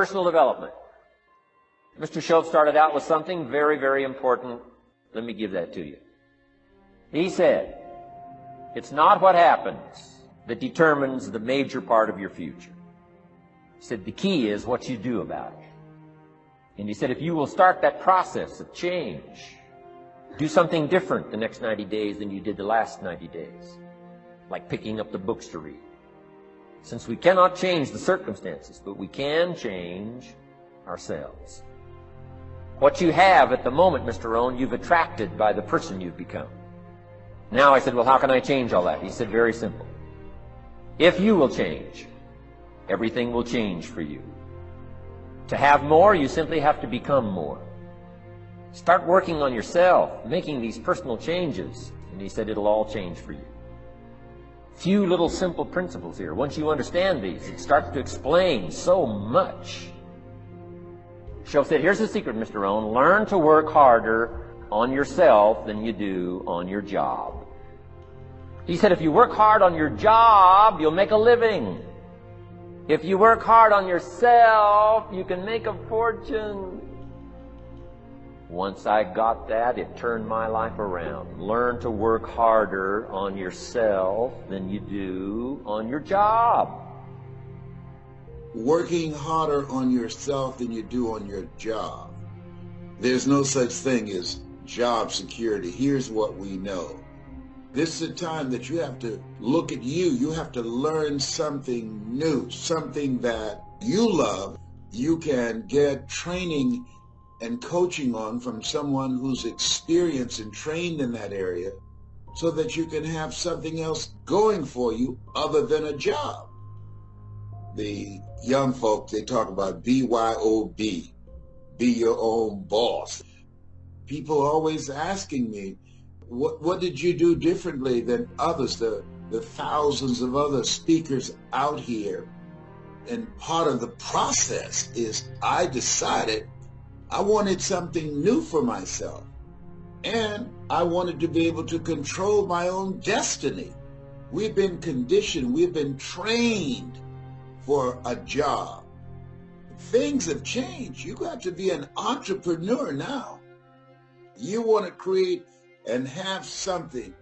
Personal development. Mr. Shoaff started out with something very, very important. Let me give that to you. He said, it's not what happens that determines the major part of your future. He said, the key is what you do about it. And he said, if you will start that process of change, do something different the next 90 days than you did the last 90 days, like picking up the books to read. Since we cannot change the circumstances, but we can change ourselves. What you have at the moment, Mr. Rohn, you've attracted by the person you've become. Now I said, well, how can I change all that? He said, very simple. If you will change, everything will change for you. To have more, you simply have to become more. Start working on yourself, making these personal changes, and he said it'll all change for you. Few little simple principles here. Once you understand these, it starts to explain so much. Shoaff said, here's the secret, Mr. Rohn. Learn to work harder on yourself than you do on your job. He said, if you work hard on your job, you'll make a living. If you work hard on yourself, you can make a fortune. Once I got that, it turned my life around. Learn to work harder on yourself than you do on your job. Working harder on yourself than you do on your job. There's no such thing as job security. Here's what we know. This is a time that you have to look at you. You have to learn something new, something that you love. You can get training and coaching on from someone who's experienced and trained in that area so that you can have something else going for you other than a job. The young folk, they talk about BYOB, be your own boss. People always asking me, what did you do differently than others, the thousands of other speakers out here? And part of the process is I decided I wanted something new for myself, and I wanted to be able to control my own destiny. We've been conditioned, we've been trained for a job. Things have changed. You got to be an entrepreneur now. You want to create and have something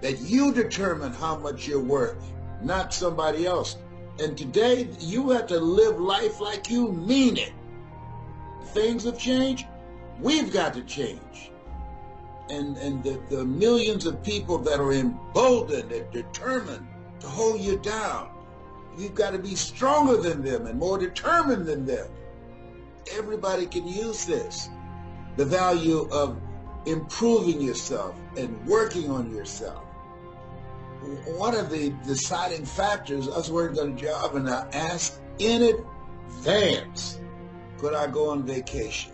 that you determine how much you're worth, not somebody else. And today, you have to live life like you mean it. Things have changed. We've got to change. And the millions of people that are emboldened and determined to hold you down, you've got to be stronger than them and more determined than them. Everybody can use this. The value of improving yourself and working on yourself. One of the deciding factors, I was working on a job and I asked in advance, could I go on vacation?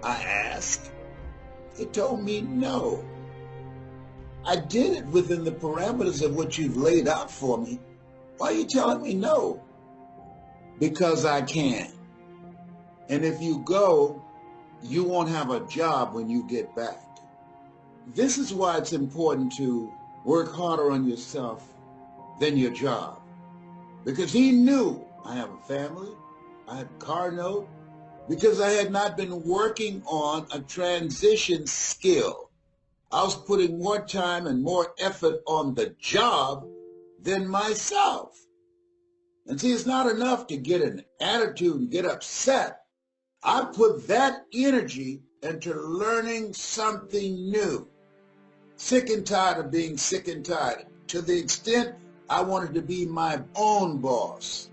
I asked. It told me no. I did it within the parameters of what you've laid out for me. Why are you telling me no? Because I can. And if you go, you won't have a job when you get back. This is why it's important to work harder on yourself than your job. Because he knew I have a family, I had a car note, because I had not been working on a transition skill. I was putting more time and more effort on the job than myself. And see, it's not enough to get an attitude and get upset. I put that energy into learning something new. Sick and tired of being sick and tired, to the extent I wanted to be my own boss.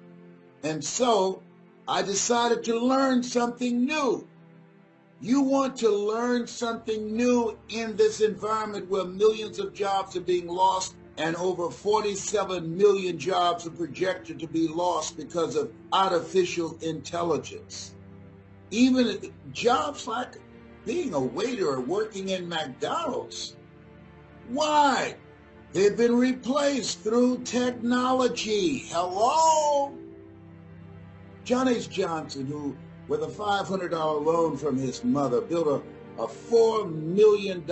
And so I decided to learn something new. You want to learn something new in this environment where millions of jobs are being lost and over 47 million jobs are projected to be lost because of artificial intelligence. Even jobs like being a waiter or working in McDonald's. Why? They've been replaced through technology. Hello? John H. Johnson, who, with a $500 loan from his mother, built a $4 million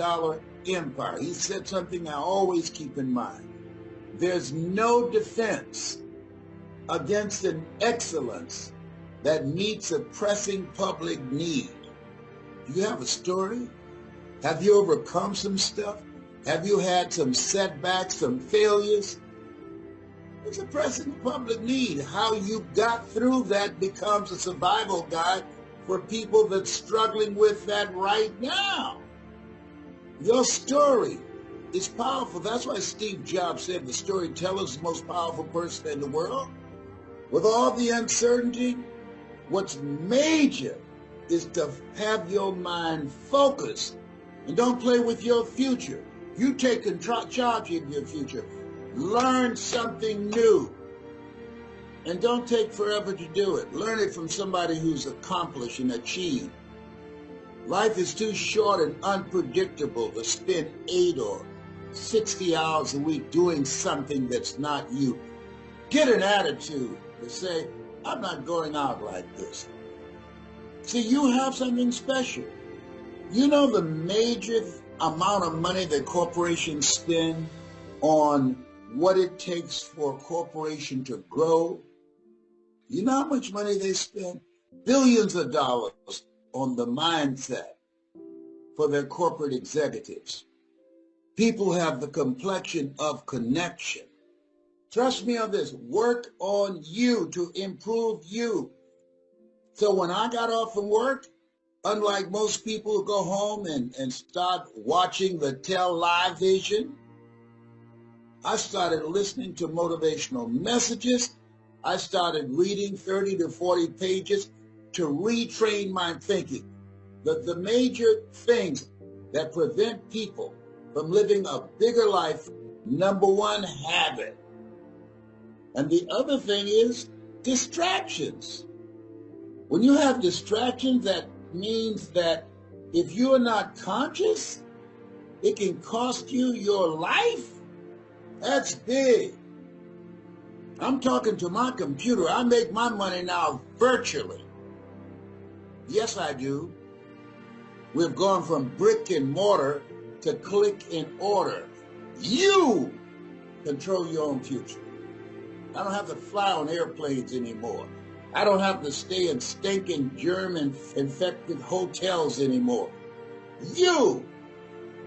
empire. He said something I always keep in mind. There's no defense against an excellence that meets a pressing public need. Do you have a story? Have you overcome some stuff? Have you had some setbacks, some failures? It's a pressing public need. How you got through that becomes a survival guide for people that's struggling with that right now. Your story is powerful. That's why Steve Jobs said the storyteller is the most powerful person in the world. With all the uncertainty, what's major is to have your mind focused and don't play with your future. You take charge of your future. Learn something new. And don't take forever to do it. Learn it from somebody who's accomplished and achieved. Life is too short and unpredictable to spend 8 or 60 hours a week doing something that's not you. Get an attitude to say, I'm not going out like this. See, you have something special. You know the major amount of money that corporations spend on what it takes for a corporation to grow? You know how much money they spend? Billions of dollars on the mindset for their corporate executives. People have the complexion of connection. Trust me on this. Work on you to improve you. So when I got off from work, unlike most people who go home and start watching the television, I started listening to motivational messages. I started reading 30 to 40 pages to retrain my thinking. The major things that prevent people from living a bigger life, number one, habit. And the other thing is distractions. When you have distractions, that means that if you are not conscious, it can cost you your life. That's big. I'm talking to my computer. I make my money now virtually. Yes, I do. We've gone from brick and mortar to click and order. You control your own future. I don't have to fly on airplanes anymore. I don't have to stay in stinking germ-infected hotels anymore. You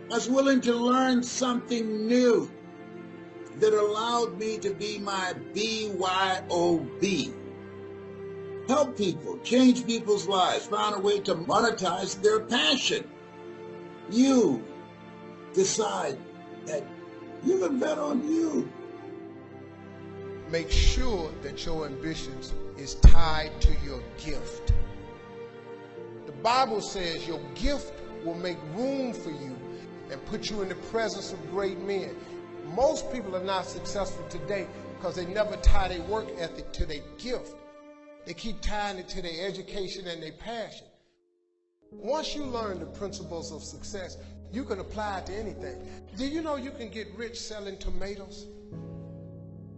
was willing to learn something new that allowed me to be my BYOB. Help people, change people's lives, found a way to monetize their passion. You decide that you can bet on you. Make sure that your ambitions is tied to your gift. The Bible says your gift will make room for you and put you in the presence of great men. Most people are not successful today because they never tie their work ethic to their gift. They keep tying it to their education and their passion. Once you learn the principles of success, you can apply it to anything. Do you know you can get rich selling tomatoes?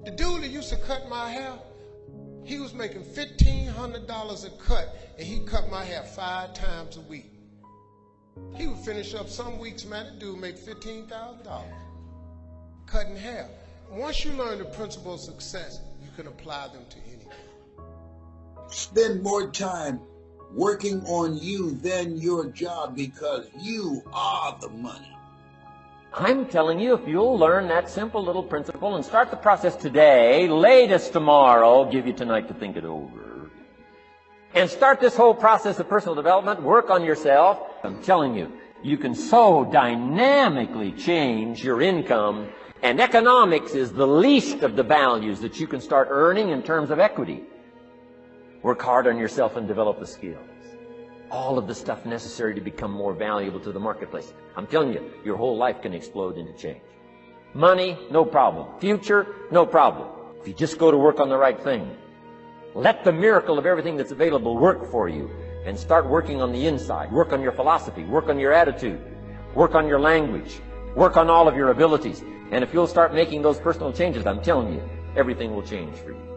The dude that used to cut my hair, he was making $1,500 a cut, and he cut my hair 5 times a week. He would finish up some weeks, man, the dude make $15,000 cutting hair. Once you learn the principles of success, you can apply them to anything. Spend more time working on you than your job because you are the money. I'm telling you, if you'll learn that simple little principle and start the process today, latest tomorrow, give you tonight to think it over, and start this whole process of personal development, work on yourself, I'm telling you, you can so dynamically change your income, and economics is the least of the values that you can start earning in terms of equity. Work hard on yourself and develop the skills. All of the stuff necessary to become more valuable to the marketplace. I'm telling you, your whole life can explode into change. Money, no problem. Future, no problem. If you just go to work on the right thing. Let the miracle of everything that's available work for you and start working on the inside. Work on your philosophy. Work on your attitude. Work on your language. Work on all of your abilities. And if you'll start making those personal changes, I'm telling you, everything will change for you.